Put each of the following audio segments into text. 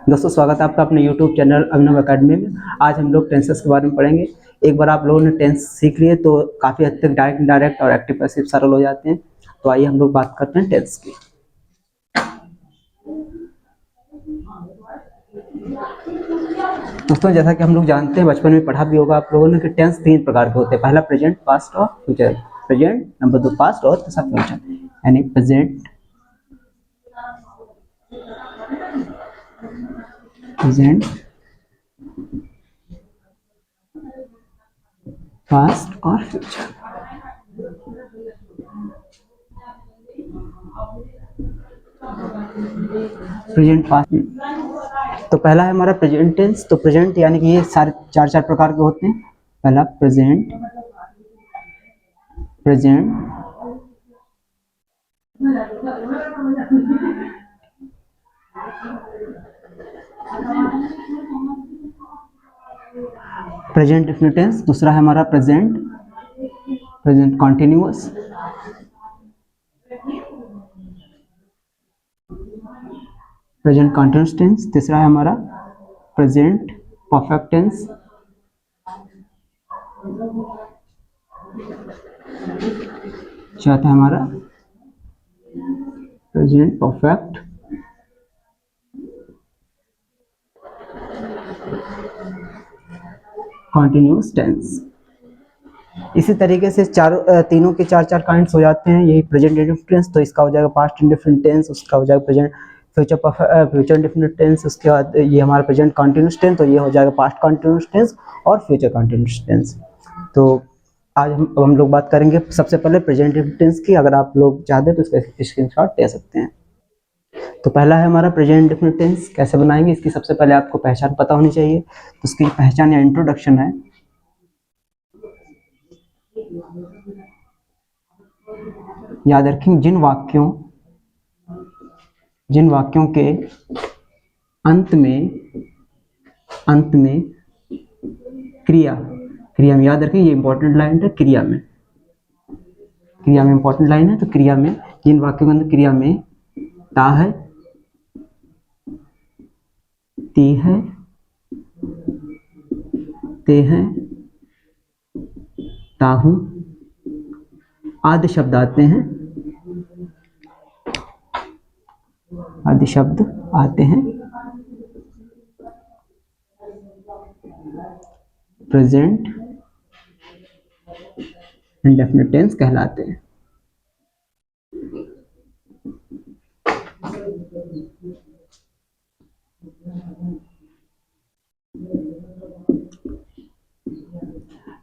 दोस्तों स्वागत है आपका अपने YouTube चैनल अभिनव एकेडमी में। आज हम लोग टेंसेस के बारे में पढ़ेंगे। एक बार आप लोगों ने टेंस सीख लिए तो काफ़ी हद तक डायरेक्ट इनडायरेक्ट और एक्टिव पैसिव सरल हो जाते हैं। तो आइए हम लोग बात करते हैं टेंस की। दोस्तों जैसा कि हम लोग जानते हैं, बचपन में पढ़ा भी होगा आप लोगों ने कि टेंस 3 प्रकार के होते हैं। पहला प्रेजेंट, पास्ट और फ्यूचर। प्रेजेंट, नंबर 2 पास्ट और तीसरा फ्यूचर। यानी प्रेजेंट, पास्ट और फ्यूचर। Present, past. तो पहला है हमारा प्रेजेंट टेंस। तो प्रेजेंट यानी कि ये सारे चार प्रकार के होते हैं। पहला प्रेजेंट, प्रेजेंट डेफिनिट टेंस। दूसरा है हमारा present continuous. Present continuous tense. तीसरा है हमारा प्रेजेंट परफेक्ट टेंस। चौथा है हमारा प्रेजेंट परफेक्ट कॉन्टिन्यूअस टेंस। इसी तरीके से तीनों के चार काइंड्स हो जाते हैं। यही प्रेजेंट इंडेफिनिट टेंस, तो इसका हो जाएगा पास्ट इंडेफिनिट टेंस, उसका हो जाएगा प्रेजेंट फ्यूचर इंडेफिनिट टेंस, उसके बाद ये हमारा प्रेजेंट कॉन्टिन्यूअस टेंस, तो ये हो जाएगा पास्ट कॉन्टिन्यूअस टेंस और फ्यूचर कॉन्टिन्यूअस टेंस। तो आज हम लोग बात करेंगे सबसे पहले प्रेजेंट टेंस की। अगर आप लोग चाहते हैं तो इसका स्क्रीनशॉट ले सकते हैं। तो पहला है हमारा प्रेजेंट इंडेफिनिट टेंस। कैसे बनाएंगे, इसकी सबसे पहले आपको पहचान पता होनी चाहिए। तो इसकी पहचान या इंट्रोडक्शन है, याद रखें जिन वाक्यों के अंत में क्रिया में, याद रखें ये इंपॉर्टेंट लाइन है। क्रिया में इंपॉर्टेंट लाइन है। तो क्रिया में, जिन वाक्यों के अंदर क्रिया में ता है, ती है, ते हैं, ताहू आदि शब्द आते हैं, प्रेजेंट इंडेफिनिट टेंस कहलाते हैं।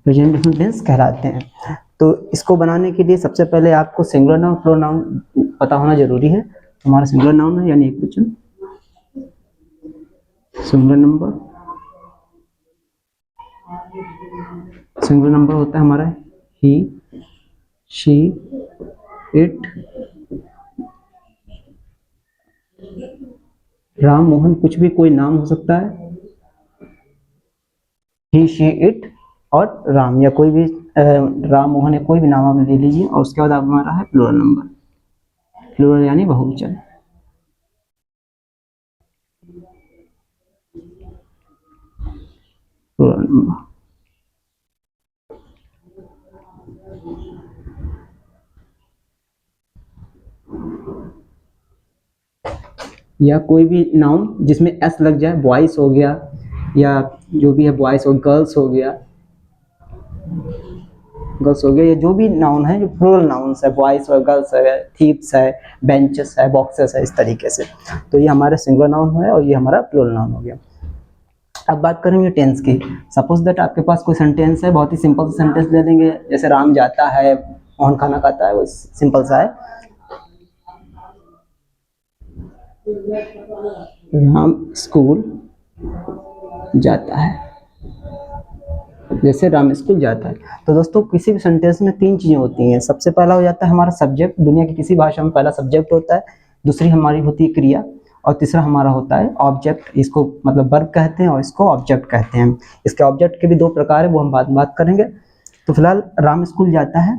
प्रेजेंट इंडेफिनिट टेंस कहलाते हैं। तो इसको बनाने के लिए सबसे पहले आपको सिंगुलर नाउन प्लूरल नाउन पता होना जरूरी है। हमारा सिंगुलर नाउन है यानी एक वचन, सिंगुलर नंबर होता है हमारा ही, शी, इट, राम, मोहन, कुछ भी कोई नाम हो सकता है। ही, शी, इट और राम, या कोई भी राम, मोहन या कोई भी नाम आप ले लीजिए। और उसके बाद हमारा है प्लूरल नंबर, प्लूरल यानी बहुवचन। प्लूरल नंबर या कोई भी नाउन जिसमें एस लग जाए, बॉयज हो गया या जो भी है, बॉयज और गर्ल्स हो गया, या जो भी नाउन है जो प्लूरल नाउन्स है, बॉयज और गर्ल्स है, थीप्स है, बेंचेस है, बॉक्सेस है, इस तरीके से। तो ये हमारा सिंगुलर नाउन है और ये हमारा प्लूरल नाउन हो गया। अब बात करेंगे टेंस की। सपोज दैट आपके पास कोई सेंटेंस है, बहुत ही सिंपल सा सेंटेंस ले लेंगे, जैसे राम जाता है, मोहन खाना खाता है, वो सिंपल सा है। राम स्कूल जाता है, जैसे राम स्कूल जाता है। तो दोस्तों किसी भी सेंटेंस में 3 चीजें होती हैं। सबसे पहला हो जाता है हमारा सब्जेक्ट, दुनिया की किसी भाषा में पहला सब्जेक्ट होता है। दूसरी हमारी होती है क्रिया, और तीसरा हमारा होता है ऑब्जेक्ट। इसको मतलब वर्ब कहते हैं और इसको ऑब्जेक्ट कहते हैं। इसके ऑब्जेक्ट के भी 2 प्रकार है, वो हम बाद में बात करेंगे। तो फिलहाल राम स्कूल जाता है,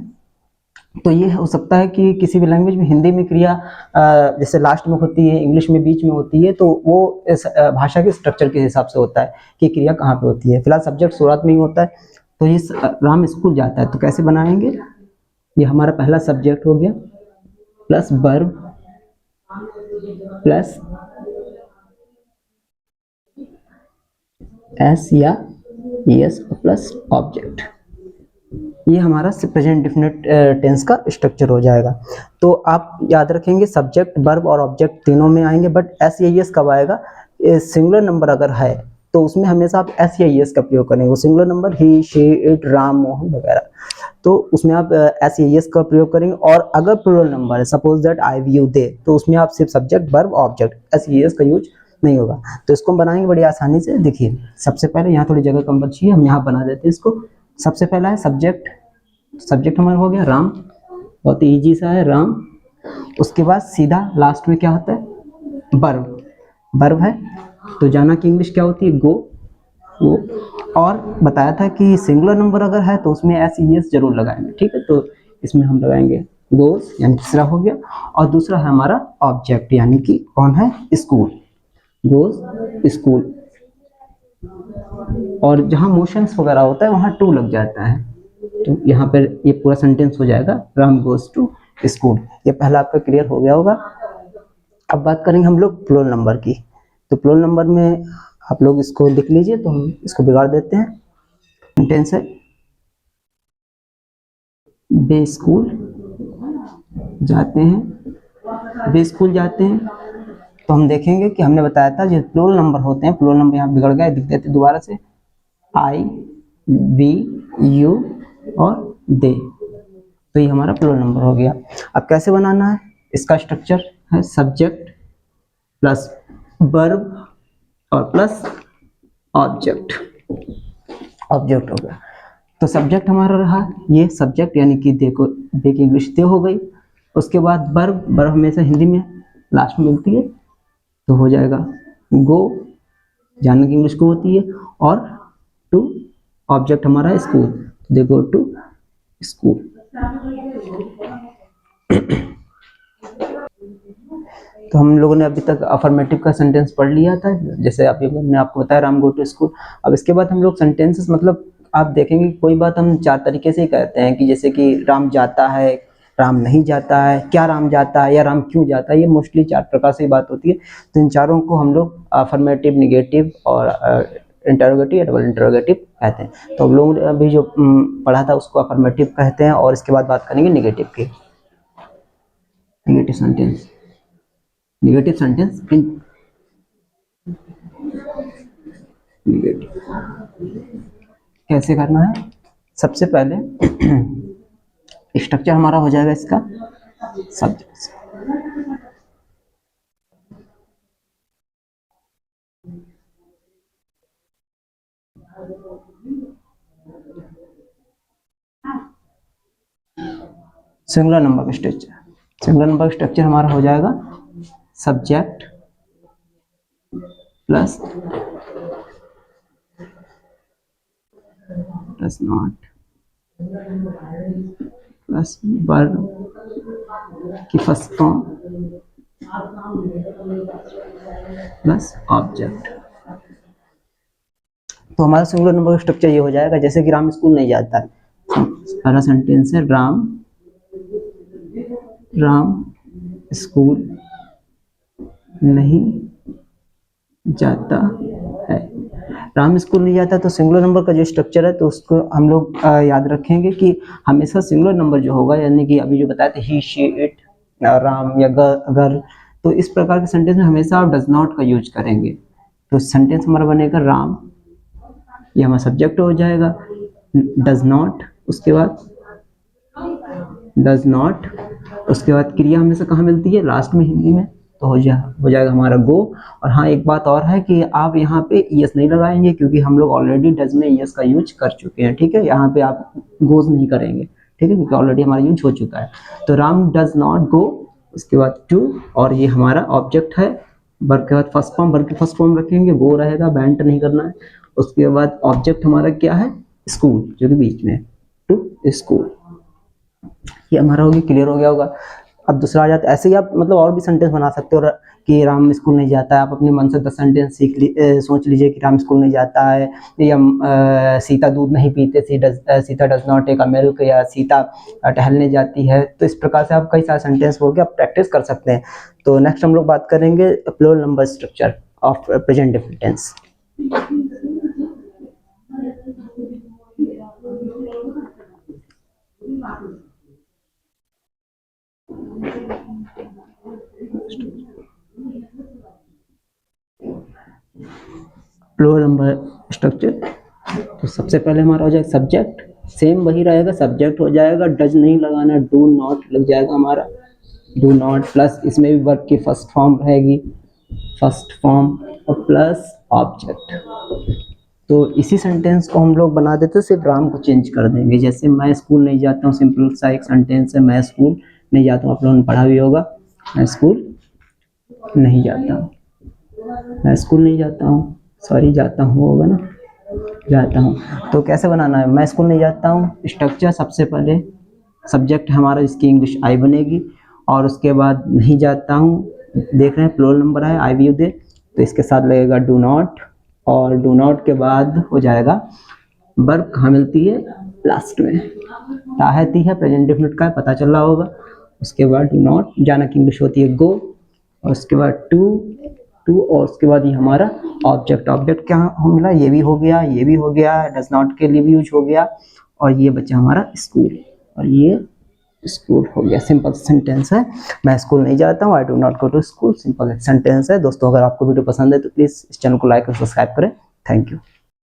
तो ये हो सकता है कि किसी भी लैंग्वेज में, हिंदी में क्रिया जैसे लास्ट में होती है, इंग्लिश में बीच में होती है, तो वो इस भाषा के स्ट्रक्चर के हिसाब से होता है कि क्रिया कहाँ पे होती है। फिलहाल सब्जेक्ट शुरुआत में ही होता है। तो ये राम स्कूल जाता है, तो कैसे बनाएंगे, ये हमारा पहला सब्जेक्ट हो गया, प्लस वर्ब प्लस एस या एस प्लस ऑब्जेक्ट, ये हमारा प्रेजेंट डिफिनिट टेंस का स्ट्रक्चर हो जाएगा। तो आप याद रखेंगे सब्जेक्ट वर्ब और ऑब्जेक्ट तीनों में आएंगे, बट एस या एस कब आएगा, सिंगुलर नंबर अगर है तो उसमें हमेशा आप एस या एस का प्रयोग करेंगे। वो singular number he, she, it, Ram, Mohan वगैरह, तो उसमें आप एस या एस का प्रयोग करेंगे। और अगर प्लूरल नंबर है, सपोज दैट आई, यू, दे, तो उसमें आप सिर्फ सब्जेक्ट वर्ब ऑब्जेक्ट, एस या एस का यूज नहीं होगा। तो इसको हम बनाएंगे बड़ी आसानी से। देखिए सबसे पहले यहाँ थोड़ी जगह कम बची है, हम यहाँ बना देते हैं इसको। सबसे पहला है सब्जेक्ट, सब्जेक्ट हमारा हो गया राम, बहुत इजी सा है राम। उसके बाद सीधा लास्ट में क्या होता है, वर्ब, वर्ब है तो जाना की इंग्लिश क्या होती है, गो, वो। और बताया था कि सिंगुलर नंबर अगर है तो उसमें एस ई एस जरूर लगाएंगे, ठीक है। तो इसमें हम लगाएंगे गोज, यानी तीसरा हो गया। और दूसरा है हमारा ऑब्जेक्ट, यानी कि कौन है, स्कूल, गोज स्कूल। और जहाँ मोशंस वगैरह होता है वहाँ टू लग जाता है, तो यहाँ पर ये पूरा सेंटेंस हो जाएगा राम गोज टू स्कूल। ये पहला आपका क्लियर हो गया होगा। अब बात करेंगे हम लोग प्लूरल नंबर की। तो प्लूरल नंबर में आप लोग इसको लिख लीजिए, तो हम इसको बिगाड़ देते हैं। सेंटेंस है वे स्कूल जाते हैं, वे स्कूल जाते हैं। तो हम देखेंगे कि हमने बताया था जो प्लूरल नंबर होते हैं, प्लूरल नंबर यहाँ बिगड़ गए, दिख देते दोबारा से, आई, वी, यू और दे। तो ये हमारा प्लूरल नंबर हो गया। अब कैसे बनाना है, इसका स्ट्रक्चर है सब्जेक्ट प्लस वर्ब और प्लस ऑब्जेक्ट, ऑब्जेक्ट हो गया। तो सब्जेक्ट हमारा रहा ये सब्जेक्ट, यानी कि देखो, देख इंग्लिश दे हो गई। उसके बाद वर्ब, वर्ब हमेशा हिंदी में लास्ट में मिलती है, तो हो जाएगा गो, जानने की इंग्लिश को होती है। और टू, ऑब्जेक्ट हमारा है school, they go to school. तो हम लोगों ने अभी तक अफर्मेटिव का सेंटेंस पढ़ लिया था, जैसे अभी मैंने आपको बताया राम गो टू स्कूल। अब इसके बाद हम लोग सेंटेंसेस, मतलब आप देखेंगे कोई बात हम चार तरीके से ही कहते हैं, कि जैसे कि राम जाता है, राम नहीं जाता है, क्या राम जाता है, या राम क्यों जाता है। ये मोस्टली चार प्रकार से बात होती है। तो इन चारों को हम लोग अफर्मेटिव, निगेटिव और इंटरोगेटिव या डबल इंटरोगेटिव कहते हैं। तो हम लोग ने अभी जो पढ़ा था उसको अफर्मेटिव कहते हैं, और इसके बाद बात करेंगे निगेटिव की। Negative sentence, negative sentence in negative कैसे करना है। सबसे पहले स्ट्रक्चर हमारा हो जाएगा इसका सब्जेक्ट, सिंगुलर नंबर का स्ट्रक्चर, सिंगुलर नंबर का स्ट्रक्चर हमारा हो जाएगा subject plus plus not plus verb की फर्स्ट फॉर्म प्लस ऑब्जेक्ट। तो हमारा सिंगुलर नंबर का स्ट्रक्चर ये हो जाएगा, जैसे कि राम स्कूल नहीं जाता है, पहला सेंटेंस है राम, राम स्कूल नहीं जाता है। राम स्कूल नहीं जाता, तो सिंगुलर नंबर का जो स्ट्रक्चर है तो उसको हम लोग याद रखेंगे कि हमेशा सिंगुलर नंबर जो होगा, यानी कि अभी जो बताया था ही, शी, इट, राम या अगर, तो इस प्रकार के सेंटेंस में हमेशा आप डज नॉट का यूज करेंगे। तो सेंटेंस हमारा बनेगा राम, ये हमारा सब्जेक्ट हो जाएगा, डज नॉट, उसके बाद डज नॉट, उसके बाद क्रिया हमेशा कहाँ मिलती है, लास्ट में हिंदी में, तो हो जाएगा हमारा गो। और हाँ, एक बात और है कि आप यहाँ पे यस नहीं लगाएंगे, क्योंकि हम लोग ऑलरेडी डज में यस का यूज कर चुके हैं, ठीक है। यहाँ पे आप गोज नहीं करेंगे, ठीक है, क्योंकि ऑलरेडी हमारा यूज हो चुका है। तो राम डज नॉट गो, उसके बाद टू, और ये हमारा ऑब्जेक्ट है। वर्ब के बाद फर्स्ट फॉर्म, वर्ब की फर्स्ट फॉर्म रखेंगे, गो रहेगा, बैंट नहीं करना है। उसके बाद ऑब्जेक्ट हमारा क्या है, स्कूल, जो कि बीच में, टू स्कूल। ये हमारा हो गया, क्लियर हो गया होगा। अब दूसरा आ जाता है, ऐसे ही आप मतलब और भी सेंटेंस बना सकते हो कि राम स्कूल नहीं जाता है। आप अपने मन से 10 सेंटेंस सोच लीजिए कि राम स्कूल नहीं जाता है, या सीता दूध नहीं पीते, Sita does not take a milk, या सीता टहलने जाती है। तो इस प्रकार से आप कई सारे सेंटेंस बोल के आप प्रैक्टिस कर सकते हैं। तो नेक्स्ट हम लोग बात करेंगे plural number structure of present definite tense. Plural number structure, तो सबसे पहले हमारा हो जाएगा सब्जेक्ट, सेम वही रहेगा, सब्जेक्ट हो जाएगा, डज नहीं लगाना, डू नॉट लग जाएगा हमारा, डू नॉट प्लस इसमें भी वर्ब की फर्स्ट फॉर्म रहेगी, फर्स्ट फॉर्म, और प्लस ऑब्जेक्ट। तो इसी सेंटेंस को हम लोग बना देते, सिर्फ राम को चेंज कर देंगे। जैसे मैं स्कूल नहीं जाता हूँ, सिंपल सा एक सेंटेंस है, मैं स्कूल नहीं जाता हूँ, आप लोगों ने पढ़ा भी होगा, मैं स्कूल नहीं जाता हूँ, मैं स्कूल नहीं जाता हूँ, सॉरी जाता हूँ होगा ना, जाता हूँ। तो कैसे बनाना है, मैं स्कूल नहीं जाता हूँ, स्ट्रक्चर सबसे पहले सब्जेक्ट हमारा जिसकी इंग्लिश आई बनेगी, और उसके बाद नहीं जाता हूँ, देख रहे हैं प्लूरल नंबर है, आई भी दे, तो इसके साथ लगेगा डू नॉट, और डू नॉट के बाद हो जाएगा वर्ब कहाँ मिलती है, लास्ट में, ताहती है, प्रेजेंट डेफिनिट का है, पता चल रहा होगा। उसके बाद डू नॉट, जाना की इंग्लिश होती है गो, और उसके बाद टू, और उसके बाद ये हमारा ऑब्जेक्ट, ऑब्जेक्ट क्या मिला, ये भी हो गया, ये भी हो गया, डज नॉट के लिए भी यूज हो गया, और ये बचा हमारा स्कूल, और ये स्कूल हो गया। सिंपल सेंटेंस है, मैं स्कूल नहीं जाता हूँ, I do not go to school, simple sentence है। दोस्तों अगर आपको वीडियो पसंद है तो प्लीज़ इस चैनल को लाइक और सब्सक्राइब करें। Thank you.